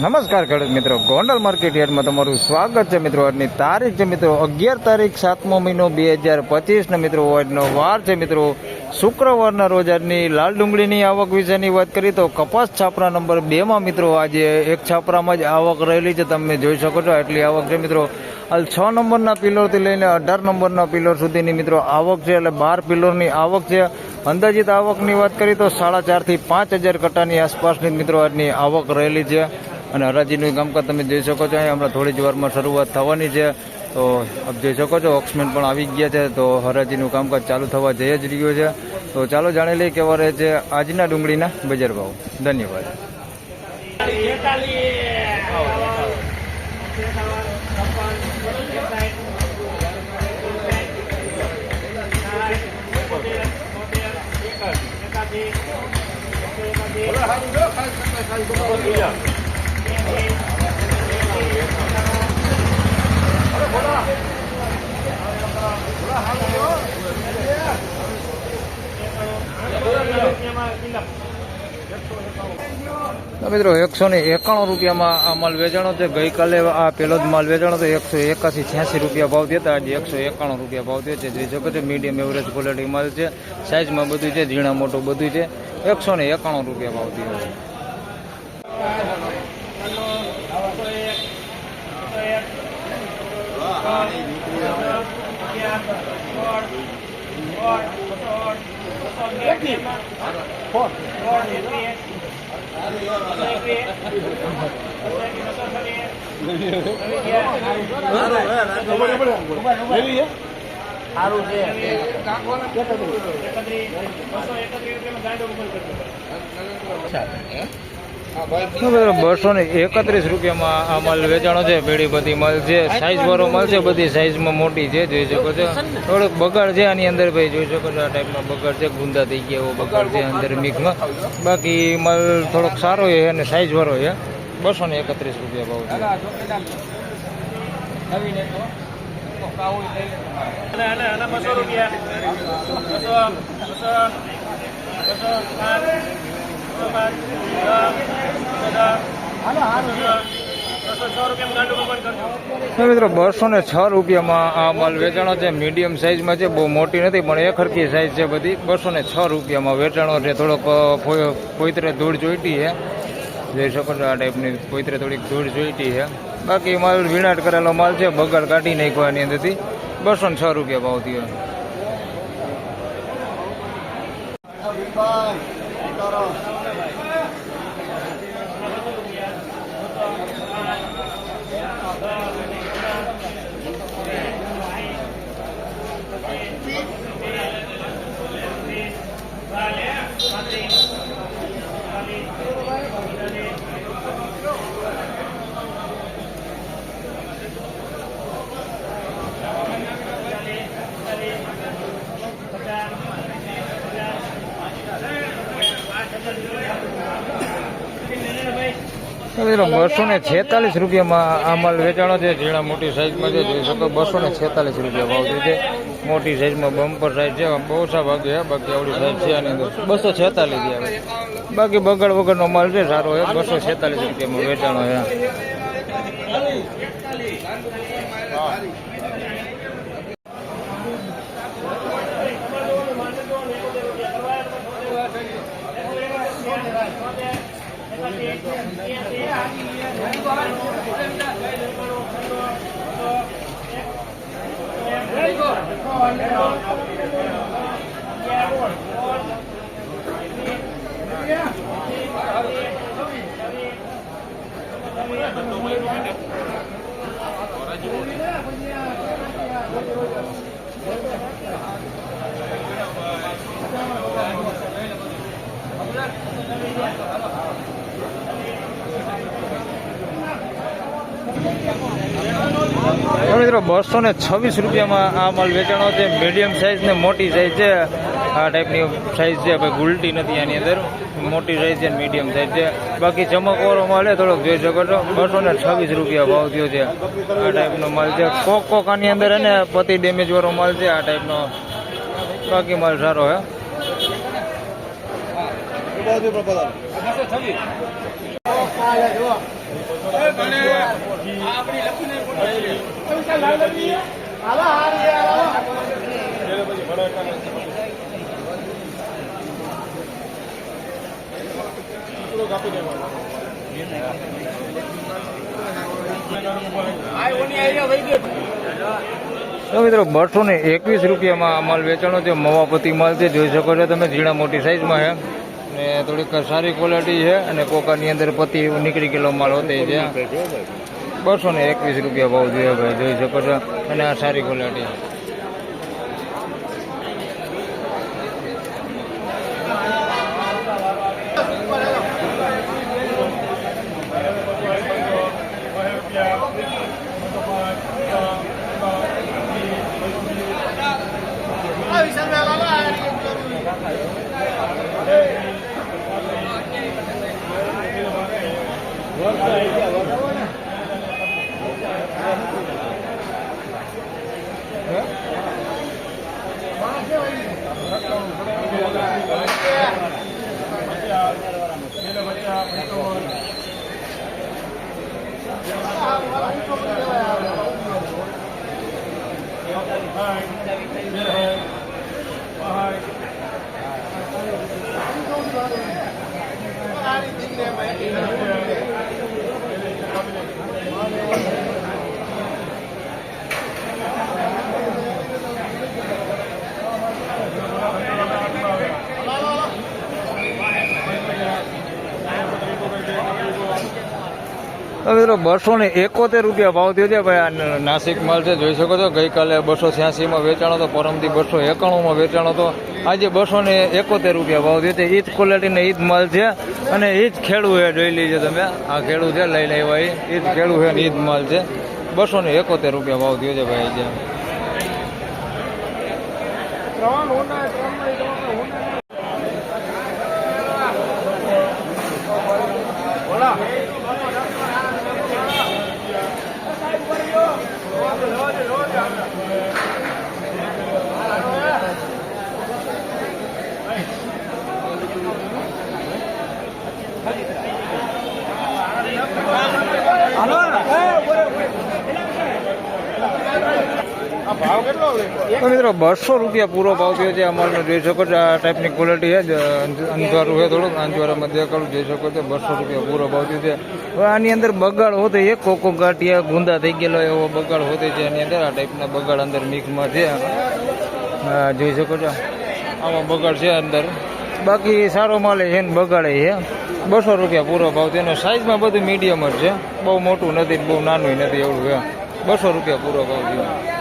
નમસ્કાર ખેડૂત મિત્રો, ગોંડલ માર્કેટ યાર્ડમાં તમારું સ્વાગત છે મિત્રો. આજની તારીખ છે મિત્રો 11 તારીખ 7મો મહિનો 2025 ને મિત્રો આજનો વાર છે મિત્રો શુક્રવારના રોજ. આજની લાલ ડુંગળીની આવક વિશેની વાત કરીએ તો કપાસ છાપરા નંબર 2માં મિત્રો આજે એક છાપરામાં જ આવક રહેલી છે. તમે જોઈ શકો છો એટલી આવક છે મિત્રો. હાલ 6 નંબરના પિલરથી લઈને 18 નંબરના પિલર સુધીની મિત્રો આવક છે, એટલે 12 પિલરની આવક છે. અંદાજિત આવકની વાત કરીએ તો 4.5 થી 5,000 કટ્ટાની આસપાસની મિત્રો આજની આવક રહેલી છે. અને હરાજીનું કામકાજ તમે જોઈ શકો છો, અહીંયા હમણાં થોડી જ વારમાં શરૂઆત થવાની છે. તો આપ જોઈ શકો છો ઓક્સમેન પણ આવી ગયા છે, તો હરાજીનું કામકાજ ચાલુ થવા જઈ જ રહ્યું છે. તો ચાલો જાણી લઈએ કેવા રહે છે આજના ડુંગળીના બજાર ભાવ. ધન્યવાદ. મિત્રો 191 રૂપિયામાં આ માલ વેચાણો છે. ગઈકાલે આ પહેલો જ માલ વેચાણો તો 181-86 રૂપિયા ભાવ થયા. આજે 191 રૂપિયા ભાવ થયો છે. જોઈ શકો છો મીડિયમ એવરેજ ક્વોલિટી માલ છે. સાઇઝમાં બધું છે, ઝીણા મોટું બધું છે. 191 રૂપિયા ભાવ થયો છે. ₹231 રૂપિયામાં આ માલ વેચાણો છે. ભેડી બધી માલ છે, સાઈઝ વાળો માલ છે, બધી સાઈઝમાં મોટી છે. જોઈ શકો છો થોડોક બગાડ છે આની અંદર ભાઈ, જોઈ શકો છો આ ટાઈપમાં બગાડ છે, ગુંદા થઈ ગયા એવો બગાડ છે અંદર મિક્સમાં. બાકી માલ થોડોક સારો છે અને સાઈઝ વાળો છે. ₹231 રૂપિયા ભાવ છે. મિત્રો 206 રૂપિયામાં આ માલ વેચાણો છે. મીડિયમ સાઇઝમાં છે, બહુ મોટી નથી પણ એક હરખી સાઇઝ છે બધી. 206 રૂપિયામાં વેચાણો છે. થોડોક પોઈતરે ધૂળ જોઈતી છે, જોઈ શકો છો આ ટાઈપની પોઈતરે થોડીક ધૂળ જોઈતી છે. બાકી માલ વિનાટ કરેલો માલ છે, બગાડ કાઢી નાખ્યો એની અંદરથી. 206 રૂપિયા ભાવ થયો. મિત્રો 246 રૂપિયામાં આ માલ વેચાણો છે. ઝીણા મોટી સાઈઝમાં છે, જોઈ શકો 246 રૂપિયા ભાવ છે. મોટી સાઈઝમાં બમ્પર સાઈઝ છે, બહુ ઓછા ભાગે છે. બાકી આવડી સાઈઝ છે આની અંદર 246 આવે. બાકી બગાડ વગરનો માલ છે, સારો છે. 246 રૂપિયામાં વેચાણો છે. મિત્રો 226 રૂપિયામાં આ માલ વેચાણો છે. મીડિયમ સાઇઝ ને મોટી સાઇઝ છે. આ ટાઈપની સાઇઝ છે ભાઈ, ગુલટી નથી આની અંદર. મોટી સાઇઝ છે, મીડિયમ સાઇઝ છે. બાકી ચમકવાળો માલ છે, થોડોક જોઈ શકો છો. 226 રૂપિયા ભાવ થયો છે. આ ટાઈપનો માલ છે. કોક આની અંદર અને પતિ ડેમેજ વાળો માલ છે આ ટાઈપનો. બાકી માલ સારો હે. તો મિત્રો 221 રૂપિયામાં આ માલ વેચાણો છે. મવાપતિ માલ છે, જોઈ શકો છો તમે, ઝીણા મોટી સાઈઝમાં છે ને થોડીક સારી ક્વોલિટી છે અને કોકાની અંદર પતિ નીકળી ગયેલો માલ હોતે છે. 221 રૂપિયા ભાવ જોઈએ ભાઈ, જોઈ શકો છો, અને આ સારી ક્વોલિટી. મિત્રો 271 રૂપિયા ભાવ થયો છે ભાઈ. આ નાસિક માલ છે, જોઈ શકો છો. ગઈકાલે 286માં વેચાણો હતો, પરમથી 291માં વેચાણો હતો. આજે 271 રૂપિયા ભાવ થયો છે. એ જ ક્વોલિટીને એ જ માલ છે અને એ જ ખેડૂ છે, જોઈ લીજો તમે. આ ખેડૂ છે, લઈ લેવા એ જ ખેડૂ છે ને એ જ માલ છે. 271 રૂપિયા ભાવ થયો છે ભાઈ. આજે તો મિત્રો 200 રૂપિયા પૂરો ભાવ થયો છે. અમારે જોઈ શકો છો, આ ટાઈપની ક્વોલિટી છે. અંજવારું છે, થોડુંક અંજવારામાં દેખાડું, જોઈ શકો છો. 200 રૂપિયા પૂરો ભાવ થયો છે. હવે આની અંદર બગાડ હોતે, એક કોકો ગાંઠિયા ગુંદા થઈ ગયેલો એવો બગાડ હોતે છે. એની અંદર આ ટાઈપના બગાડ અંદર મિક્સમાં છે. જોઈ શકો છો, આમાં બગાડ છે અંદર. બાકી સારો માલ છે ને બગાડે છે. 200 રૂપિયા પૂરો ભાવ છે અને સાઈઝમાં બધું મીડિયમ જ છે. બહુ મોટું નથી, બહુ નાનું નથી, એવું છે. 200 રૂપિયા પૂરો ભાવ છે.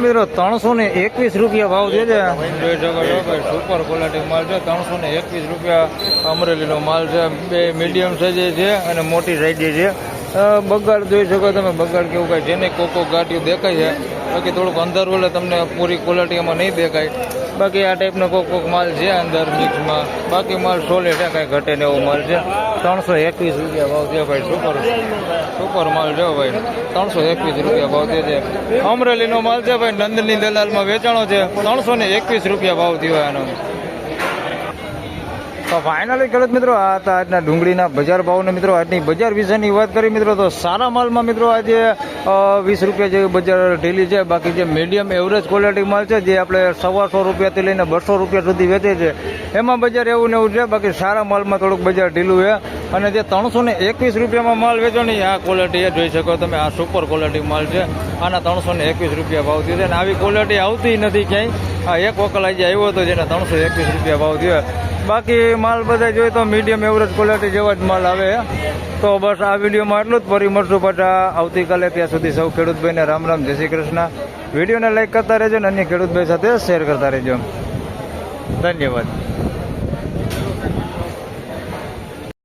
મિત્રો 321 રૂપિયા ભાવ છે. જોઈ શકો છો ભાઈ, સુપર ક્વોલિટી માલ છે. 321 રૂપિયા અમરેલીનો માલ છે. બે મીડિયમ સાઈઝ છે અને મોટી સાઈઝ છે. બગાડ જોઈ શકો તમે, બગાડ કેવું કાંઈ જેને કોકો ગાંઠિયું દેખાય છે. બાકી થોડુંક અંધારું એટલે તમને પૂરી ક્વોલિટી એમાં નહીં દેખાય. બાકી આ ટાઈપનો કોક માલ છે અંદર મિક્સમાં. બાકી માલ સોલિડ છે, કાંઈ ઘટે ને એવો માલ છે. 321 રૂપિયા ભાવ છે ભાઈ. સુપર માલ છે ભાઈ. 321 રૂપિયા ભાવ છે. અમરેલીનો માલ છે ભાઈ, નંદની દલાલમાં વેચાણો છે. 321 રૂપિયા ભાવ થયો એનો. તો ફાઇનલી ખેડૂત મિત્રો, આ હતા આજના ડુંગળીના બજાર ભાવને. મિત્રો આજની બજાર વિશેની વાત કરી મિત્રો, તો સારા માલમાં મિત્રો આજે 20 રૂપિયા જેવી બજાર ઢીલી છે. બાકી જે મીડિયમ એવરેજ ક્વોલિટી માલ છે, જે આપણે 125 રૂપિયાથી લઈને 200 રૂપિયા સુધી વેચે છે, એમાં બજાર એવું ને એવું છે. બાકી સારા માલમાં થોડુંક બજાર ઢીલું છે. અને જે 321 રૂપિયામાં માલ વેચવાની આ ક્વોલિટી જોઈ શકો તમે. આ સુપર ક્વોલિટી માલ છે. આના 321 રૂપિયા ભાવ થયો છે અને આવી ક્વોલિટી આવતી નથી ક્યાંય. આ એક વકલ આજે આવ્યો હતો જેને 321 રૂપિયા ભાવ થયો. બાકી માલ બધા જોઈએ તો મીડિયમ એવરેજ ક્વોલિટી જેવા જ માલ આવે. તો બસ આ વિડીયોમાં એટલું જ. ફરી મળશું પાછા આવતીકાલે. ત્યાં સુધી સૌ ખેડૂત ભાઈને રામ રામ, જય શ્રી કૃષ્ણ. વિડીયોને લાઈક કરતા રહેજો અને અન્ય ખેડૂત ભાઈ સાથે શેર કરતા રહેજો. ધન્યવાદ.